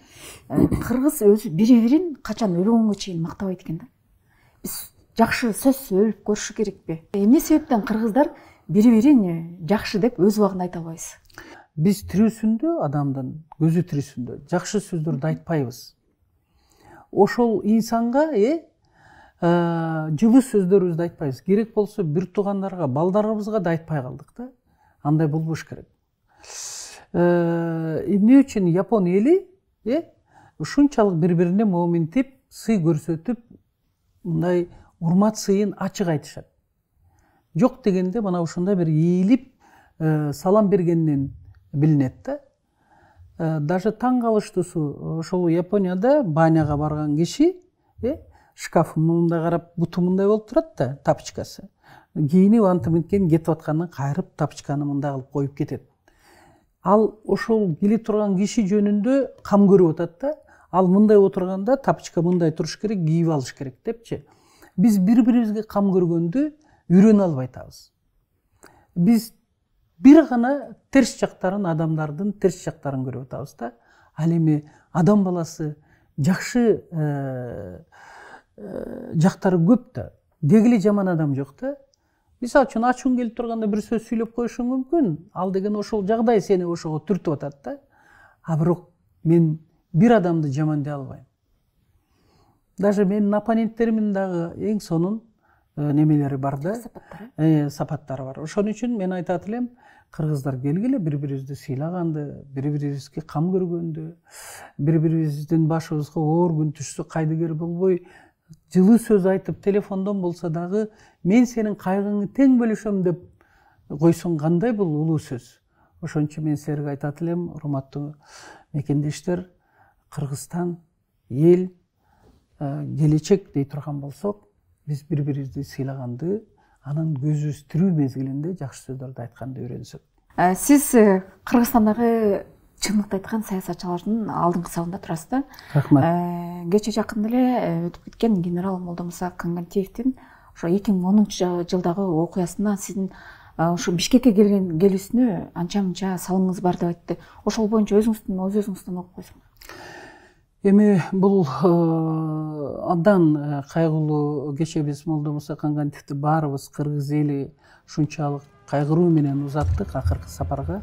кыргыз өзү бири-бирин качан өлгөнгө чейин мактабайт экен да. Биз жакшы сөз сөйлөп көрүшү керекпи? Эмне себептен кыргыздар бири-бирин жакшы деп өз убагында айта албайбыз? Биз тирүүсүндө, адамдын көзү тирүүсүндө жакшы сөздөрдү айтпайбыз. Ошол инсанга жылуу сөздөрүбүздү айтпайбыз. Керек болсо бир туугандарга, балдарыбызга да айтпай калдык да. Андай болбош керек. Эмне үчүн Япон эли ушунчалык бири бирине моминтип сый көрсөтүп мындай урмат сыйын ачык айтышат. Жок дегенде мына ушундай бир ийилип салам бергенинен билинет да. Даже таң калыштуусу ошол Японияда баняга барган киши шкафы мындай карап буту мындай болуп турат да, тапочкасы. Кийинип антып минткен кетип аткандан кайрып тапочканы мындай кылып коюп кетет. Ал ошол келе турган киши жөнүндө кам көрүп атат да. Ал мындай отурганда тапочка мындай туруш керек, кийип алыш керек депчи. Биз бири-бирибизге кам көргөндү үйрөнө албай атабыз. Биз бир гана терс жактарын, адамдардын терс жактарын көрүп атабыз да. Ал эми адам баласы жакшы жактары көп да. Деги эле жаман адам жок да. Мисалы үчүн ачууң келип турганда бир сөз сүйлөп коюшуң мүмкүн. Ал деген ошол жагдай сени ошого түртүп атат да. А бирок мен бир адамды жаман дей албайм. Даже менин оппоненттеримдин дагы эң сонун немелери бар да, сапаттары бар. Ошон үчүн мен айтат элем, кыргыздар келгиле бири-бирибизди сыйлаганды, бири-бирибизге кам көргөндү, бири-бирибиздин башыбызга оор күн түшсө кайдыгер болбой, жылы сөз айтып, телефондон болсо дагы мен сенин кайгыңды тең бөлүшөм деп койсоң кандай бул улуу сөз. Ошон үчүн мен силерге айтат элем, урматтуу мекендештер, Кыргызстан эл келечек дей турган болсок, биз бири-бирибизди сыйлаганды, анан көзүбүз тирүү мезгилинде жакшы сөздөрдү айтканды үйрөнсөк. Сиз Кыргызстандагы чындыкты айткан саясатчылардын алдыңкы сабында турасыз да. Рахмат. Кече жакында эле өтүп кеткен генерал Молдомуса Кангантиевдин ошо 2010-жылдагы окуясына сиздин ошо Бишкекке келүүсүнө анча-мынча салымыңыз бар деп айтты. Ошол боюнча өзүңүздөн окуп койсоңуз. Эми бул андан кайгылуу кече биз Молдомуса Кангантиевди баарыбыз кыргыз эли ушунчалык кайгыруу менен узаттык акыркы сапарга.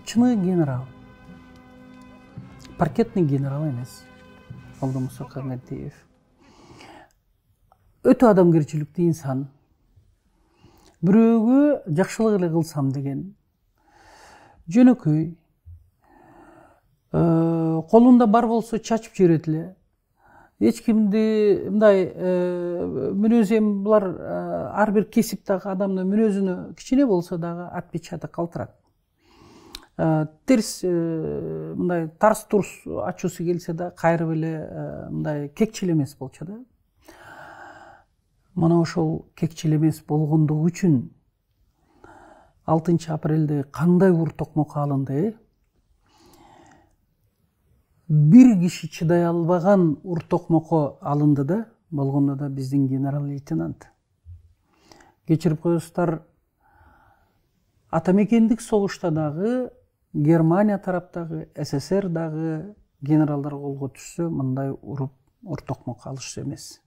Чыны генерал. Паркетный генерал эмес. Молдомуса Кангантиев. Өтө адамгерчиликтүү инсан. Бирөөгө жакшылык эле кылсам деген. Жөнөкөй. Колунда бар болсо чачып жиберет эле. Эч кимди мындай мүнөзү эми булар ар бир кесиптеги адамдын мүнөзүнө кичине болсо дагы отпечаток калтырат. Терс мындай тарс турс ачуусу келсе да кайрып эле мындай кекчил эмес болчу да. Мана ошол кекчил эмес болгондугу үчүн 6 апрелде кандай ур токмок алынды? Бир киши чыдай албаган ур токмокко алынды да, болгондо да биздин генерал-лейтенант. Кечирип коесуздар, атамекендик согушта дагы, Германия тараптагы, СССР дагы генералдар колго түшсө, мындай ур токмок алышчу эмес.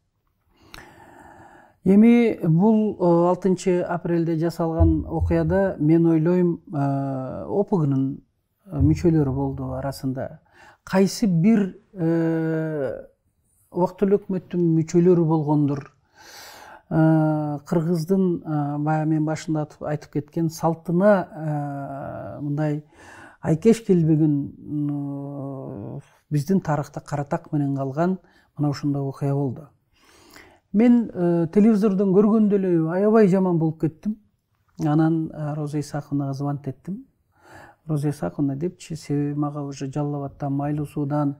Эми бул 6 апрелде жасалган окуяда мен ойлойм, ОПГнын мүчөлөрү болду арасында. Кайсы бир убактылуу өкмөттүн мүчөлөрү болгондур. Кыргыздын бая мен башында айтып кеткен салтына мындай айкеш келбеген биздин тарыхта каратак менен калган мына ушундай окуя болду. Мен телевизордон көргөндө эле аябай жаман болуп кеттим. Анан Роза Исаковнага звонт эттим. Роза Исаковна депчи, себеби мага уже Жалал Абадтан, Майлуу Суудан,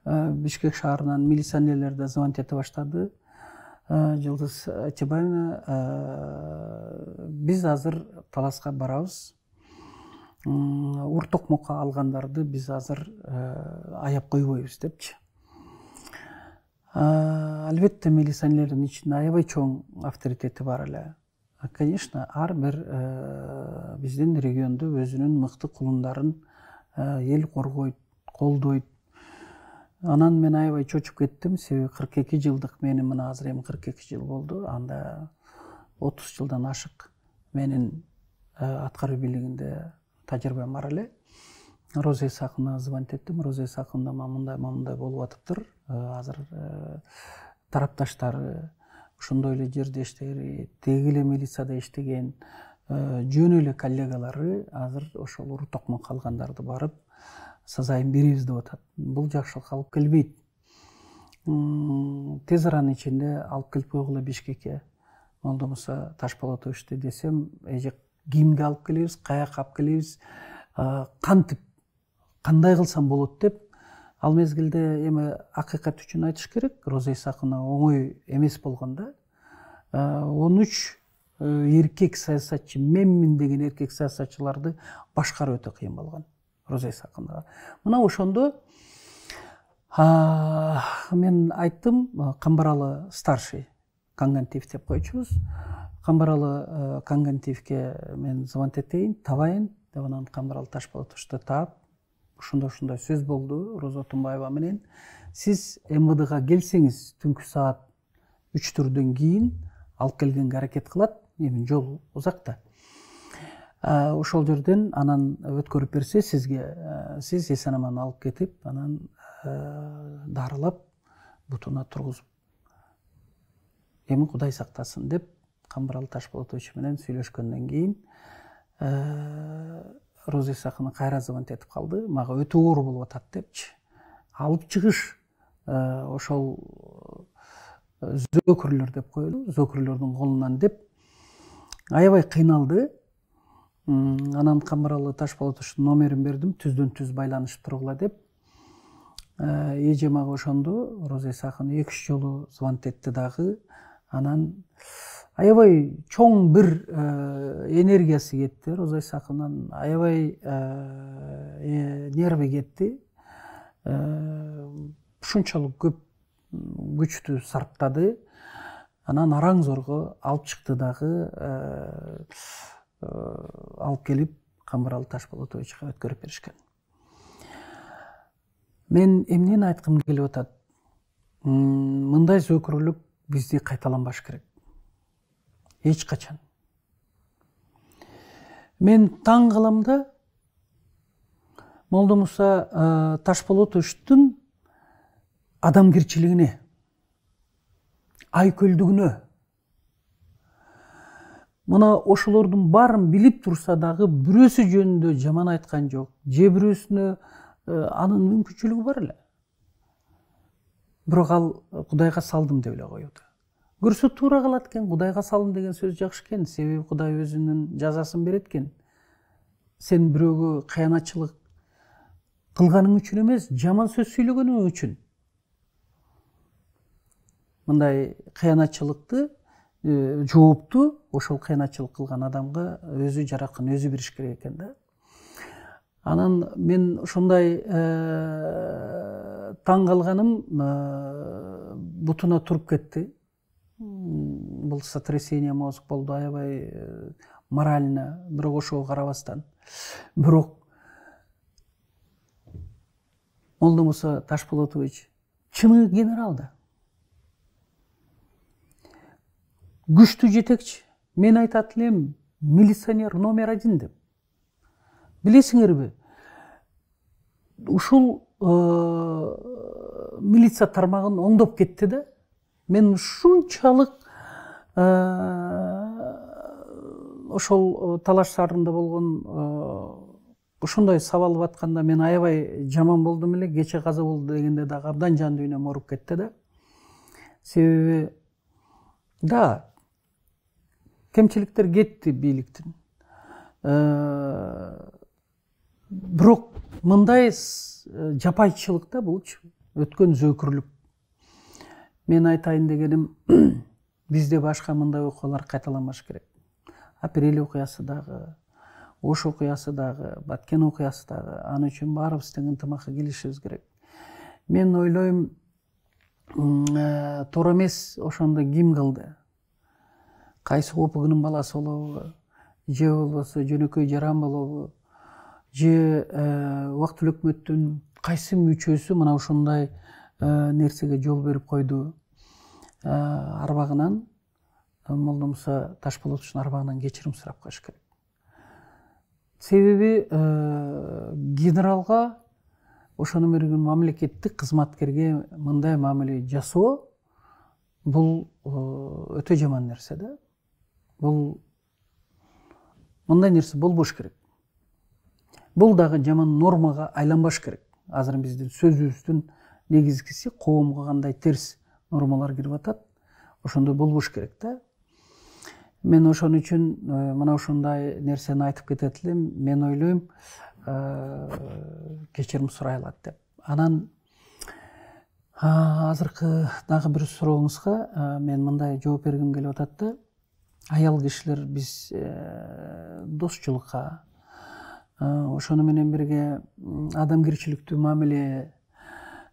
Бишкек шаарынан милиционерлер да звонт эте баштады. Жылдыз Айтебаевна, биз азыр таласка барабыз. Ур токмокко алгандарды биз азыр аяп койбойбуз депчи. Албетте милиционерлердин ичинде аябай чоң авторитети бар эле. Конечно, ар бир биздин региондо өзүнүн мыкты кулундарын эл коргойт, колдойт. Анан мен аябай чочуп кеттим, себеби 42 жылдык менин мына азыр эми 42 жыл болду. Анда 30 жылдан ашык менин аткаруу бийлигинде тажрыйбам бар эле. Роза Исаковнага звонт эттим. Роза Исаковна мындай болуп атыптыр. Азыр тарапташтары ошондой эле жерде иштеген, теги эле милицияда иштеген жөн эле коллегалары азыр ошол ур токмок алгандарды барып сазайын беребиз деп атат. Бул жакшылыкка алып келбейт. Тез аранын ичинде алып келип койгула Бишкекке. Болмаса Ташполотовичти десем, эже кимге алып келебиз, каяка алып келебиз, кантип, кандай кылсам болот деп. Ал мезгилде эми акыйкат үчүн айтыш керек, Роза Исаковна оңой эмес болгон да. 13 эркек саясатчы, менмин деген эркек саясатчыларды башкаруу өтө кыйын болгон Роза Исаковнага. Мына ошондо мен айттым, Камбаралы старший Кангантиев деп койчубуз. Камбаралы Кангантиевке мен звонить этейин, табайын деп, анан Камбаралы Ташполотовичти таап, ушундай сөз болду Роза Тумбаева менен. Сиз МВДга келсеңиз түнкү саат 3-4дөн кийин алып келгенге аракет кылат. Эми жол узак да. Ошол жерден анан өткөрүп берсе сизге, сиз эсен-аман алып кетип, анан дарылап, бутуна тургузуп, эми Кудай сактасын деп Камбаралы Ташполотович менен сүйлөшкөндөн кийин Роза Исаковна кайра звонить этип калды. Мага өтө оор болуп атат депчи. Алып чыгыш ошол зөкүрлөр деп коелу, зөкүрлөрдүн колунан деп аябай кыйналды. Анан Камбаралы Ташполотовичтин номерин бердим, түздөн түз байланышып тургула деп. Эже мага ошондо Роза Исаковна 2-3 жолу звонить этти дагы. Анан аябай чоң бир энергиясы кетти. Роза Исаковнанын аябай нерви кетти. Ушунчалык көп күчтү сарптады. Анан араң зорго алып чыкты дагы, алып келип Камбаралы Ташполотовичке өткөрүп беришкен. Мен эмнени айткым келип атат? Мындай зөкүрлүк бизде кайталанбаш керек. Эч качан. Мен таң калам да, Молдо Муса Ташполотовичтин адамгерчилигине, айкөлдүгүнө. Мына ошолордун баарын билип турса дагы бирөөсү жөнүндө жаман айткан жок. Же бирөөсүнө анын мүмкүнчүлүгү бар эле. Бирок ал Кудайга салдым деп эле коет. Көрсө туура калат экен. Кудайга салдым деген сөз жакшы экен. Себеби Кудай өзүнүн жазасын берет экен. Сен бирөөгө кыянатчылык кылганың үчүн эмес, жаман сөз сүйлөгөнүң үчүн. Мындай кыянатчылыкты жоопту ошол кыянатчылык кылган адамга өзү жараткан, өзү бериш керек экен да. Анан мен ошондой таң калганым, бутуна туруп кетти. Бул сотрясение мозг болду, аябай морально, бирок ошого карабастан. Бирок Молдо Муса Ташполотович чыны генерал да. Күчтүү жетекчи. Мен айтат элем, милиционер номер 1 деп. Билесиңерби? Ушул милиция тармагын оңдоп кетти да. Мен ушунчалык ошол талаш сарында болгон ушундай сабалып атканда мен аябай жаман болдум эле. Кече каза болду дегенде дагы абдан жан дүйнөм ооруп кетти да. Себеби да кемчиликтер кетти бийликтин. Бирок мындай жапайчылык да булчу, өткөн зөкүрлүк. Мен айтайын дегеним, бизде башка мындай окуялар кайталанбаш керек. Апрель окуясы дагы, Ош окуясы дагы, Баткен окуясы дагы, аны үчүн баарыбыз тең ынтымакка келишибиз керек. Мен ойлойм, туура эмес ошондо ким кылды? Кайсы опугунун баласы болобу, же болбосо жөнөкөй жаран болобу, же убактылуу өкмөттүн кайсы мүчөсү мына ушундай нерсеге жол берип койду? Арбагынан, Молдо Муса Ташполотовичтин арбагынан кечирим сурап коюш керек. Себеби генералга, ошону берген мамлекеттик кызматкерге мындай мамиле жасоо бул өтө жаман нерсе да. Бул мындай нерсе болбош керек. Бул дагы жаман нормага айланбаш керек. Азыр биздин сөзүбүздүн негизгиси коомго кандай терс нормалар кирип атат, ошондой болбош керек да. Мен ошон үчүн мына ушундай нерсени айтып кетет элем. Мен ойлойм, кечирим сурай алат деп. Анан азыркы дагы бир сурооңузга мен мындай жооп бергим келип атат да. Аял кишилер биз досчулукка, ошону менен бирге адамгерчиликтүү мамиле,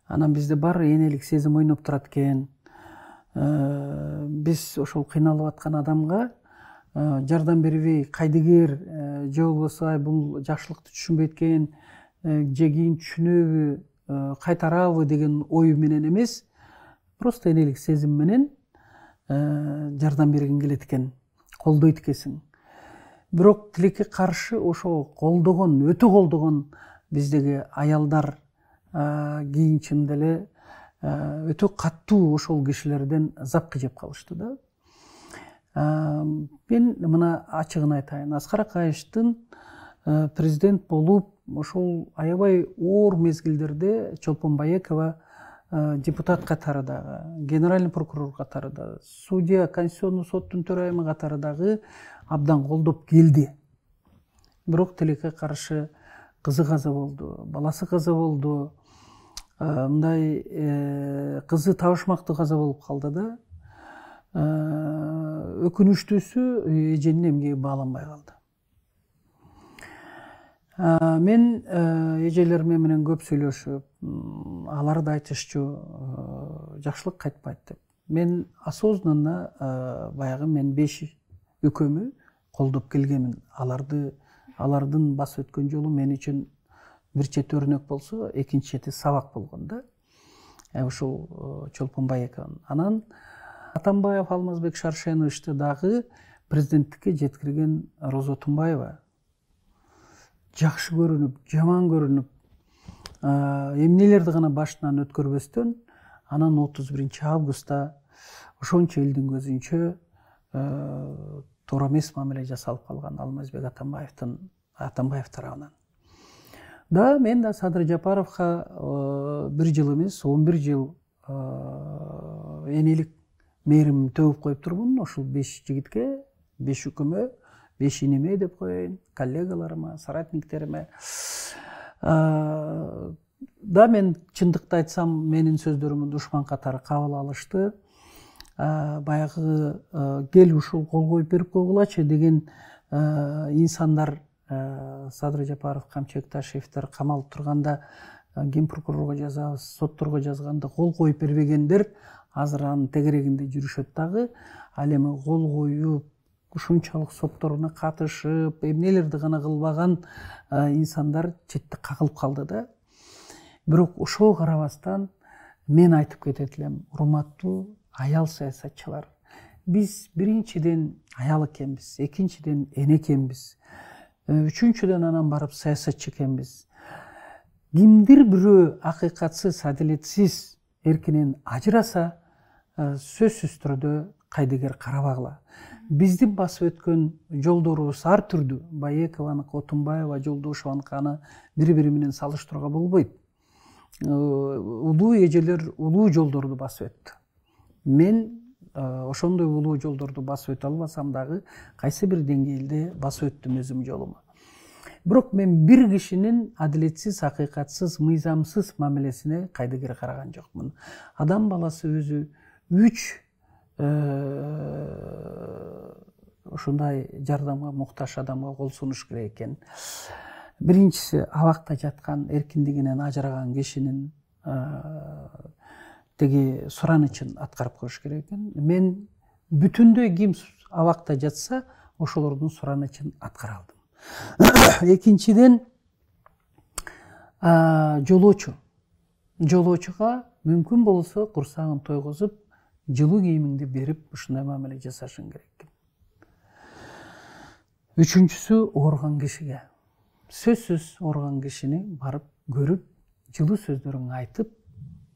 анан бизде бар энелик сезим ойноп турат экен. Биз ошол кыйналып аткан адамга жардам бербей, кайдыгер же болбосо бул жакшылыкты түшүнбөйт экен, же кийин түшүнөбү, кайтарабы деген ой менен эмес, просто энелик сезим менен жардам бергин келет экен, колдойт экенсиң. Бирок тилекке каршы ошо колдогон, өтө колдогон биздеги аялдар кийин чын эле өтө каттуу ошол кишилерден запкы жеп калышты да. Мен мына ачыгын айтайын, Аскар Акаевдин президент болуп, ошол аябай оор мезгилдерде Чолпон Байекова депутат катарындагы, генеральный прокурор катарында, судья, Конституционный соттун төрайымы катарындагы абдан колдоп келди. Бирок тилекке каршы кызы каза болду, баласы каза болду. Мындай кызы табышмактуу каза болуп калды да. Өкүнүчтүүсү эженин эмгеги бааланбай калды. Мен эжелерим менен көп сүйлөшүп, алар да айтышчу, жакшылык кайтпайт деп. Мен осознанно баягы мен 5 үкөмү колдоп келгенмин. Алардын басып өткөн жолу мен үчүн бир чети өрнөк болсо, экинчи чети сабак болгон да. Ушул Чолпон Байековдун. Анан Атамбаев Алмазбек Шаршеновичти дагы президенттикке жеткирген Роза Тумбаева жакшы көрүнүп, жаман көрүнүп, эмнелерди гана башынан өткөрбөстөн, анан 31 августта ошончо элдин көзүнчө туура эмес мамиле жасалып калган Алмазбек Атамбаев тарабынан. Да, мен да Садыр Жапаровго 1 жыл эмес, 11 жыл энелик мээрим төгүп коюп турмун. Ошол 5 жигитке, 5 үкүмө, 5 инеме деп коеюн, коллегаларыма, соратниктериме. Да, мен чындыкты айтсам, менин сөздөрүмдү душман катары кабыл алышты. Баягы кел ушул кол коюп берип койгулачы деген инсандар, Садыр Жапаров, Камчыбек Ташиевдер камалып турганда, ген прокурорго жазабыз, сотторго жазганда кол коюп бербегендер азыр анын тегерегинде жүрүшөт дагы. Ал эми кол коюп, ушунчалык сотторуна катышып, эмнелерди гана кылбаган инсандар четте кагылып калды да. Бирок ошого карабастан мен айтып кетет элем, урматтуу аял саясатчылар, биз биринчиден аял экенбиз, экинчиден эне экенбиз, үчүнчүдөн анан барып саясатчы экенбиз. Кимдир бирөө акыйкатсыз, адилетсиз эркинен ажыраса, сөзсүз түрдө кайдыгер карабагыла. Биздин басып өткөн жолдорубуз ар түрдүү. Байекованыкы, Тумбаева, Жолдошеваныкы бири-бири менен салыштырууга болбойт. Улуу эжелер улуу жолдорду басып өттү. Мен ошондой улуу жолдорду басып өтө албасам дагы, кайсы бир деңгээлде басып өттүм өзүм жолуму. Бирок мен бир кишинин адилетсиз, акыйкатсыз, мыйзамсыз мамилесине кайдыгер караган жокмун. Адам баласы өзү 3 ушундай жардамга муктаж адамга кол сунуш керек экен. Биринчиси, абакта жаткан, эркиндигинен ажыраган кишинин теги суранычын аткарып коюш керек экен. Мен бүтүндөй ким абакта жатса, ошолордун суранычын аткара алдым. Экинчиден, жолоочуга мүмкүн болсо курсагын тойгозуп, жылуу кийимиңди берип, ушундай мамиле жасашың керек экен. Үчүнчүсү, ооруган кишиге. Сөзсүз ооруган кишини барып көрүп, жылуу сөздөрүн айтып,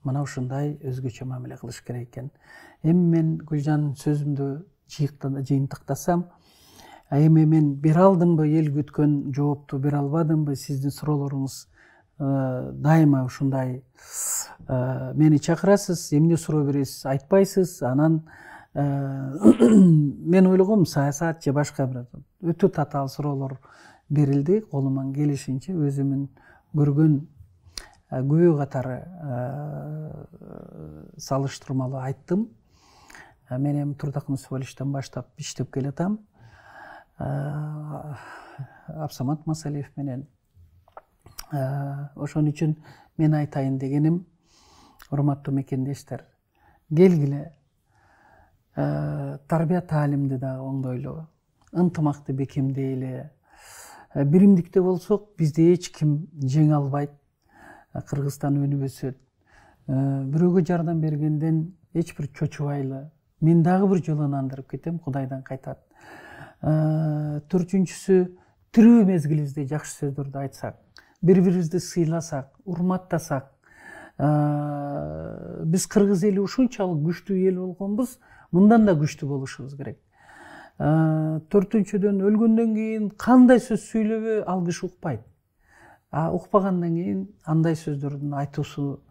мына ушундай өзгөчө мамиле кылыш керек экен. Эми мен Гүлжан сөзүмдү жыйынтыктасам, Эми мен бере алдымбы, эл күткөн жоопту бере албадымбы? Сиздин суроолоруңуз дайыма ушундай. Мени чакырасыз, эмне суроо бересиз, айтпайсыз. Анан мен ойлогом саясат же башка бир өтө татаал суроолор берилди. Колуман келишинче өзүмүн көргөн күбө катары салыштырмалуу айттым. Мен эми Турдак муниципалиттен баштап иштеп келатам. Абсамат Масалиев менен. Ошон үчүн мен айтайын дегеним, урматтуу мекендештер, келгиле тарбия таалимди да оңдойлу, ынтымакты бекемдейли. Биримдикте болсок, бизди эч ким жеңе албайт. Кыргызстан өнүп өсөт. Бирөөгө жардам бергенден эч бир чочубайлы. Мен дагы бир жолу андырып кетем, Кудайдан кайтат. Төртүнчүсү, тирүү мезгилибизде жакшы сөздөрдү айтсак, бири-бирибизди сыйласак, урматтасак. Биз кыргыз эли ушунчалык күчтүү эл болгонбуз, мындан да күчтүү болушубуз керек. Төртүнчүдөн, өлгөндөн кийин кандай сөз сүйлөбө ал киши укпайт. Укпагандан кийин андай сөздөрдүн айтуусу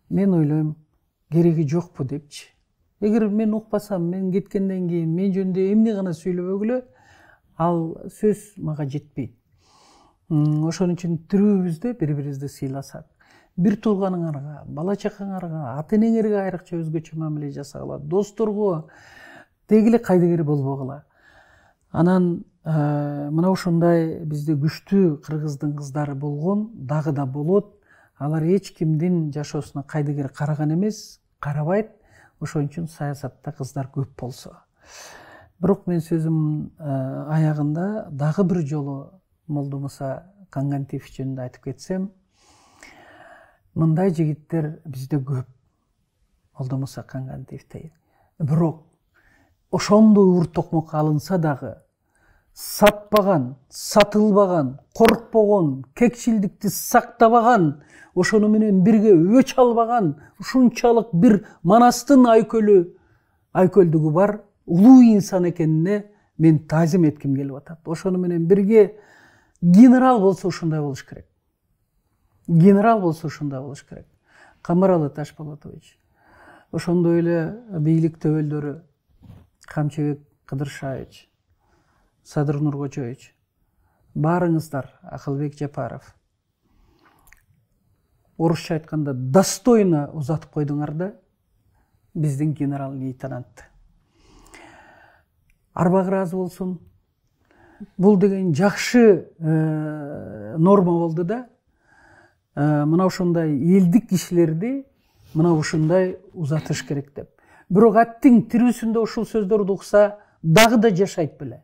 мен ойлойм кереги жокпу депчи. Эгер мен укпасам, мен кеткенден кийин мен жөнүндө эмне гана сүйлөбөгүлө, ал сөз мага жетпейт. Ошон үчүн тирүүбүздө бири-бирибизди сыйласак, бир тууганыңарга, бала чакаңарга, ата энеңерге айрыкча өзгөчө мамиле жасагыла, досторго дегиле кайдыгер болбогула. Анан мына ушундай бизде күчтүү кыргыздын кыздары болгон, дагы да болот. Алар эч кимдин жашоосуна кайдыгер караган эмес, карабайт. Ошон үчүн саясатта кыздар көп болсо. Бирок мен сөзүм аягында дагы бир жолу Молдомуса Кангантиев жөнүндө айтып кетсем, мындай жигиттер бизде көп. Молдомуса Кангантиевдей. Бирок ошондой ур токмокко алынса дагы сатпаган, сатылбаган, коркпогон, кекчилдикти сактабаган, ошону менен бирге өч албаган, ушунчалык бир Манастын айкөлдүгү бар улуу инсан экенине мен таазим этким келип атат. Ошону менен бирге генерал болсо ушундай болуш керек. Генерал болсо ушундай болуш керек. Камаралы Ташполотович, ошондой эле бийлик төбөлдөрү Камчыбек Кыдыршаевич, Садыр Нуркожоевич, баарыңыздар, Акылбек Жапаров, орусча айтканда достойно узатып койдуңар да биздин генерал-лейтенантты. Арбак ыраазы болсун. Бул деген жакшы норма болду да. Мына ушундай элдик кишилерди мына ушундай узатыш керек деп. Бирок аттың тирүүсүндө ушул сөздөрдү укса дагы да жашайт беле.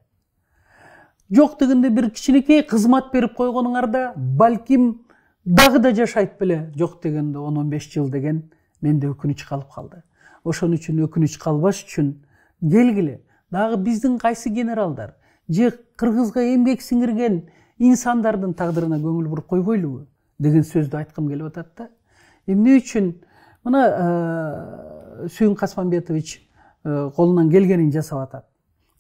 Жок дегенде бир кичинекей кызмат берип койгонуңарда балким дагы да жашайт беле. Жок дегенде 10-15 жыл деген менде өкүнүч калып калды. Ошон үчүн өкүнүч калбаш үчүн келгиле дагы биздин кайсы генералдар же кыргызга эмгек сиңирген инсандардын тагдырына көңүл буруп койбойлубу деген сөздү айткым келип атат да. Эмне үчүн мына Сүйүн Касманбетович колунан келгенин жасап атат.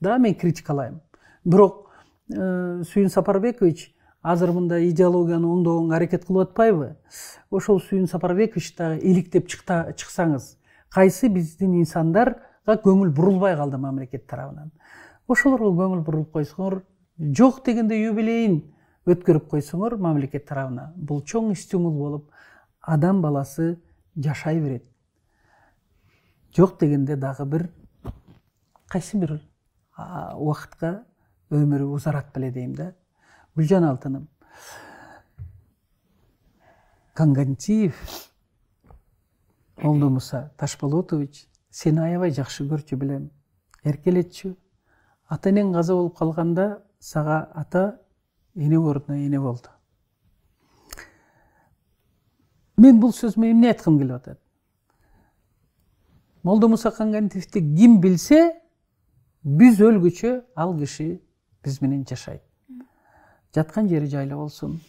Да, мен критикалайм. Бирок Сүйүн Сапарбекович азыр мында идеологияны оңдогонго аракет кылып атпайбы? Ошол Сүйүн Сапарбекович дагы иликтеп чыксаңыз, кайсы биздин инсандарга көңүл бурулбай калды мамлекет тарабынан. Ошолорго көңүл буруп койсоңор, жок дегенде юбилейин өткөрүп койсоңор мамлекет тарабына, бул чоң стимул болуп, адам баласы жашай берет. Жок дегенде дагы бир кайсы бир убакытка өмүрү узарат беле дейм да. Гүлжан Алтыным, Кангантиев, Молдомуса Ташполотович, сени аябай жакшы көрчү билем, эркелетчү. Ата энең каза болуп калганда сага ата, эне ордуна эне болду. Мен бул сөзүмө эмне айткым келип атат? Молдомуса Кангантиевди ким билсе, биз өлгүчө ал киши биз менен жашайт. Жаткан жери жайлы болсун,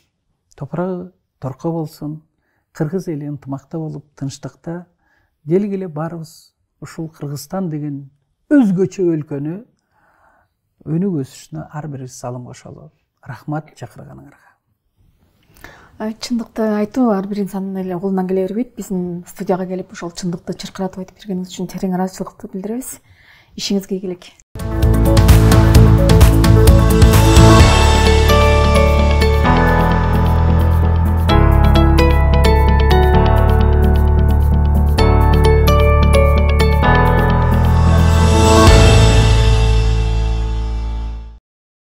топурагы торко болсун, кыргыз эли ынтымакта болуп, тынчтыкта, келгиле баарыбыз ушул Кыргызстан деген өзгөчө өлкөнү өнүгүү өсүшүнө ар бирибиз салым кошолу. Рахмат чакырганыңарга. Чындыкты айтуу ар бир инсандын эле колунан келе бербейт. Биздин студияга келип ошол чындыкты чыркыратып айтып бергениңиз үчүн терең ыраазычылыкты билдиребиз. Ишиңизге ийгилик.